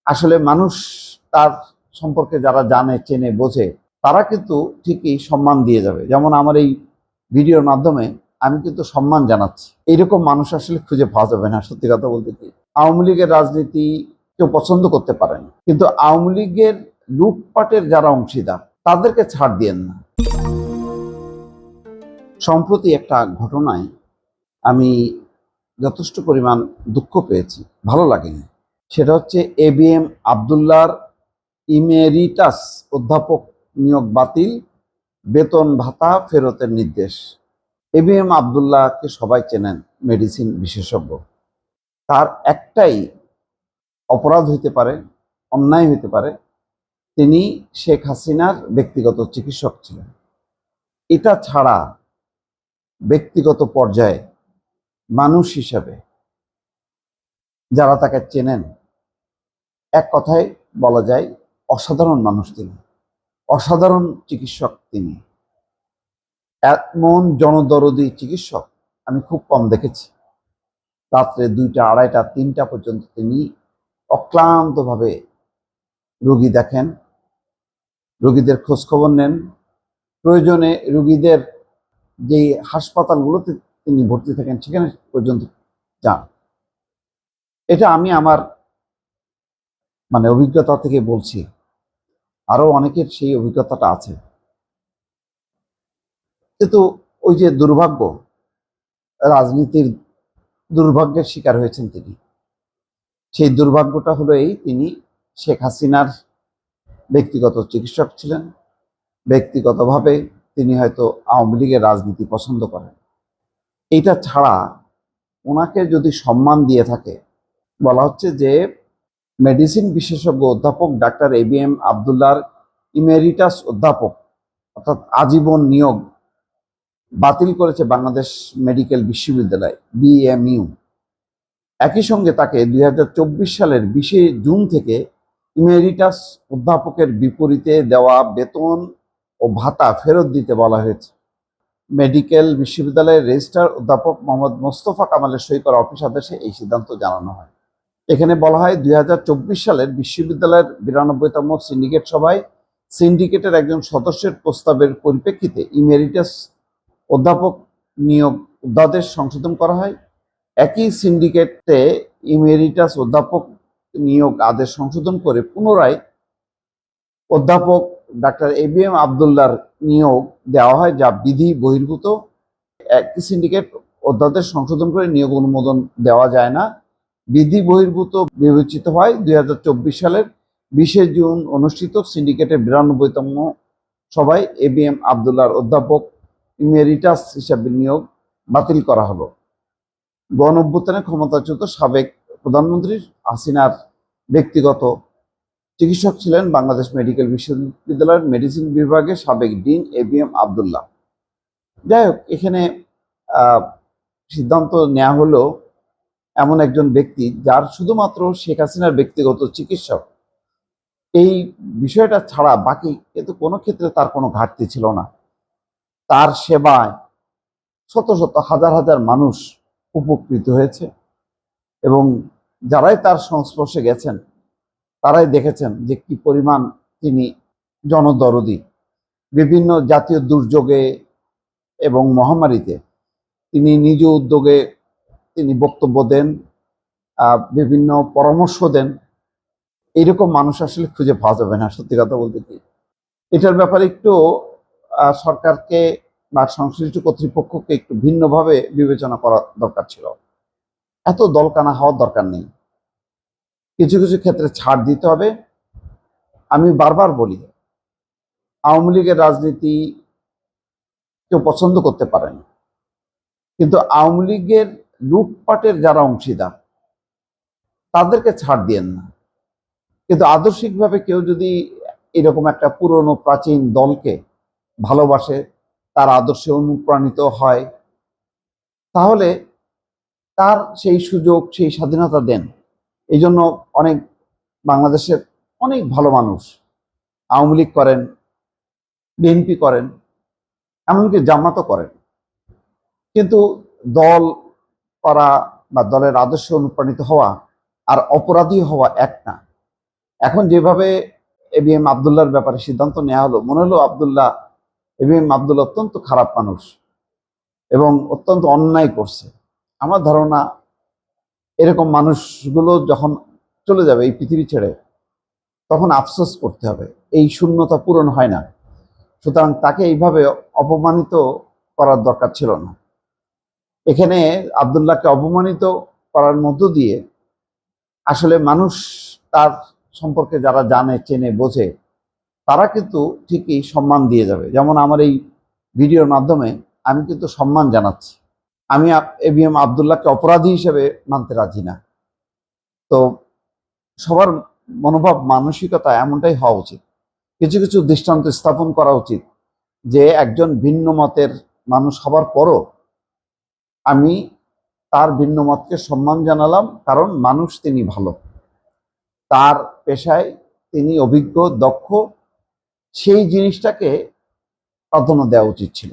আসলে মানুষ তার সম্পর্কে যারা জানে, চেনে, বোঝে, তারা কিন্তু ঠিকই সম্মান দিয়ে যাবে। যেমন আমার এই ভিডিওর মাধ্যমে আমি কিন্তু সম্মান জানাচ্ছি। এইরকম মানুষ আসলে খুঁজে পাওয়া যাবে না, সত্যি কথা বলতে কি। আওয়ামী লীগের রাজনীতি কেউ পছন্দ করতে পারে না, কিন্তু আওয়ামী লীগের লুটপাটের যারা অংশীদার তাদেরকে ছাড় দিয়েন না। সম্প্রতি একটা ঘটনায় আমি যথেষ্ট পরিমাণ দুঃখ পেয়েছি, ভালো লাগেনি। সেটা হচ্ছে ABM আবদুল্লাহর ইমেরিটাস অধ্যাপক নিয়োগ বাতিল, বেতন ভাতা ফেরতের নির্দেশ। ABM আবদুল্লাহকে সবাই চেনেন, মেডিসিন বিশেষজ্ঞ। তার একটাই অপরাধ হইতে পারে, অন্যায় হইতে পারে, তিনি শেখ হাসিনার ব্যক্তিগত চিকিৎসক ছিলেন। এটা ছাড়া ব্যক্তিগত পর্যায়ে মানুষ হিসাবে যারা তাকে চেনেন, এক কথায় বলা যায় অসাধারণ মানুষ তিনি, অসাধারণ চিকিৎসক তিনি। এমন জনদরদি চিকিৎসক আমি খুব কম দেখেছি। রাত্রে 2টা, 2:30, 3টা পর্যন্ত তিনি অক্লান্তভাবে রোগী দেখেন, রোগীদের খোঁজখবর নেন, প্রয়োজনে রোগীদের যে হাসপাতালগুলোতে তিনি ভর্তি থাকেন সেখানে পর্যন্ত যান। এটা আমি আমার অভিজ্ঞতা থেকে বলছি, আরো অনেকের সেই অভিজ্ঞতাটা আছে। কিন্তু ওই যে দুর্ভাগ্য, রাজনীতির দুর্ভাগ্যের শিকার হয়েছেন তিনি। সেই দুর্ভাগ্যটা হলো তিনি শেখ হাসিনার ব্যক্তিগত চিকিৎসক ছিলেন। ব্যক্তিগতভাবে তিনি হয়তো আওয়ামী লীগের রাজনীতি পছন্দ করেন। এইটা ছাড়া ওনাকে যদি সম্মান দিয়ে থাকে, বলা হচ্ছে যে মেডিসিন বিশেষজ্ঞ অধ্যাপক ডাক্তার ABM আবদুল্লাহর ইমেরিটাস অধ্যাপক অর্থাৎ আজীবন নিয়োগ বাতিল করেছে বাংলাদেশ মেডিকেল বিশ্ববিদ্যালয়, BMU। একই সঙ্গে তাকে 2024 সালের 20 জুন থেকে ইমেরিটাস অধ্যাপকের বিপরীতে দেওয়া বেতন ও ভাতা ফেরত দিতে বলা হয়েছে। মেডিকেল বিশ্ববিদ্যালয়ের রেজিস্ট্রার অধ্যাপক মোহাম্মদ মোস্তফা কামালের সই করা অফিস আদেশে এই সিদ্ধান্ত জানানো হয়। এখানে বলা হয় 2024 সালের বিশ্ববিদ্যালয়ের 92তম সিন্ডিকেট সভায় সিন্ডিকেটের একজন সদস্যের প্রস্তাবের পরিপ্রেক্ষিতে ইমেরিটাস অধ্যাপক নিয়োগ অধ্যাদেশ সংশোধন করা হয়। একই সিন্ডিকেটে ইমেরিটাস অধ্যাপক নিয়োগ আদেশ সংশোধন করে পুনরায় অধ্যাপক ডাক্তার ABM আবদুল্লাহর নিয়োগ দেওয়া হয়, যা বিধি বহির্ভূত। একই সিন্ডিকেট অধ্যাদেশ সংশোধন করে নিয়োগ অনুমোদন দেওয়া যায় না, বিধি বহির্ভূত বিবেচিত হয়। 2024 সালের 20 জুন অনুষ্ঠিত সিন্ডিকেটের 92তম সভায় ABM আবদুল্লাহর অধ্যাপক ইমেরিটাস হিসাবে নিয়োগ বাতিল করা হলো। গণঅভ্যুত্থানে ক্ষমতাচ্যুত সাবেক প্রধানমন্ত্রী হাসিনার ব্যক্তিগত চিকিৎসক ছিলেন বাংলাদেশ মেডিকেল বিশ্ববিদ্যালয়ের মেডিসিন বিভাগের সাবেক ডিন ABM আবদুল্লাহ। যাই হোক, এখানে সিদ্ধান্ত নেওয়া হলো এমন একজন ব্যক্তি যার শুধুমাত্র শেখ হাসিনার ব্যক্তিগত চিকিৎসক, এই বিষয়টা ছাড়া বাকি কিন্তু কোনো ক্ষেত্রে তার কোনো ঘাটতি ছিল না। তার সেবায় শত শত হাজার হাজার মানুষ উপকৃত হয়েছে এবং যারাই তার সংস্পর্শে গেছেন তারাই দেখেছেন যে কি পরিমাণ তিনি জনদরদি। বিভিন্ন জাতীয় দুর্যোগে এবং মহামারীতে তিনি নিজ উদ্যোগে তিনি বক্তব্য দেন, বিভিন্ন পরামর্শ দেন। এইরকম মানুষ আসলে খুঁজে পাওয়া যাবে না, সত্যি কথা বলতে কি। এটার ব্যাপারে একটু সরকারকে বা সংশ্লিষ্ট কর্তৃপক্ষকে একটু ভিন্নভাবে বিবেচনা করা দরকার ছিল। এত দলকানা হওয়ার দরকার নেই, কিছু কিছু ক্ষেত্রে ছাড় দিতে হবে। আমি বারবার বলি, আওয়ামী লীগের রাজনীতি কেউ পছন্দ করতে পারে না, কিন্তু আওয়ামী লীগের লুটপাটের যারা অংশীদার তাদেরকে ছাড় দিয়েন না। কিন্তু আদর্শিকভাবে কেউ যদি এরকম একটা পুরনো প্রাচীন দলকে ভালোবাসে, তার আদর্শে অনুপ্রাণিত হয়, তাহলে তার সেই সুযোগ, সেই স্বাধীনতা দেন। এই জন্য অনেক বাংলাদেশের অনেক ভালো মানুষ আওয়ামী লীগ করেন, BNP করেন, এমনকি জামাতও করেন। কিন্তু দল করা বা দলের আদর্শে অনুপ্রাণিত হওয়া আর অপরাধী হওয়া এক না। এখন যেভাবে এবিএম আবদুল্লাহর ব্যাপারে সিদ্ধান্ত নেওয়া হলো, মনে হলো এবিএম আবদুল্লাহ অত্যন্ত খারাপ মানুষ এবং অত্যন্ত অন্যায় করছে। আমার ধারণা এরকম মানুষগুলো যখন চলে যাবে এই পৃথিবী ছেড়ে, তখন আফসোস করতে হবে, এই শূন্যতা পূরণ হয় না। সুতরাং তাকে এইভাবে অপমানিত করার দরকার ছিল না। এখানে আবদুল্লাহকে অপমানিত করার মধ্য দিয়ে আসলে মানুষ তার সম্পর্কে যারা জানে, চেনে, বোঝে, তারা কিন্তু ঠিকই সম্মান দিয়ে যাবে। যেমন আমার এই ভিডিওর মাধ্যমে আমি কিন্তু সম্মান জানাচ্ছি। আমি এবিএম আবদুল্লাহকে অপরাধী হিসেবে মানতে রাজি না। তো সবার মনোভাব, মানসিকতা এমনটাই হওয়া উচিত। কিছু কিছু দৃষ্টান্ত স্থাপন করা উচিত যে একজন ভিন্ন মতের মানুষ হবার পরও আমি তার ভিন্ন মতকে সম্মান জানালাম, কারণ মানুষ তিনি ভালো, তার পেশায় তিনি অভিজ্ঞ, দক্ষ, সেই জিনিসটাকে প্রাধান্য দেওয়া উচিত ছিল।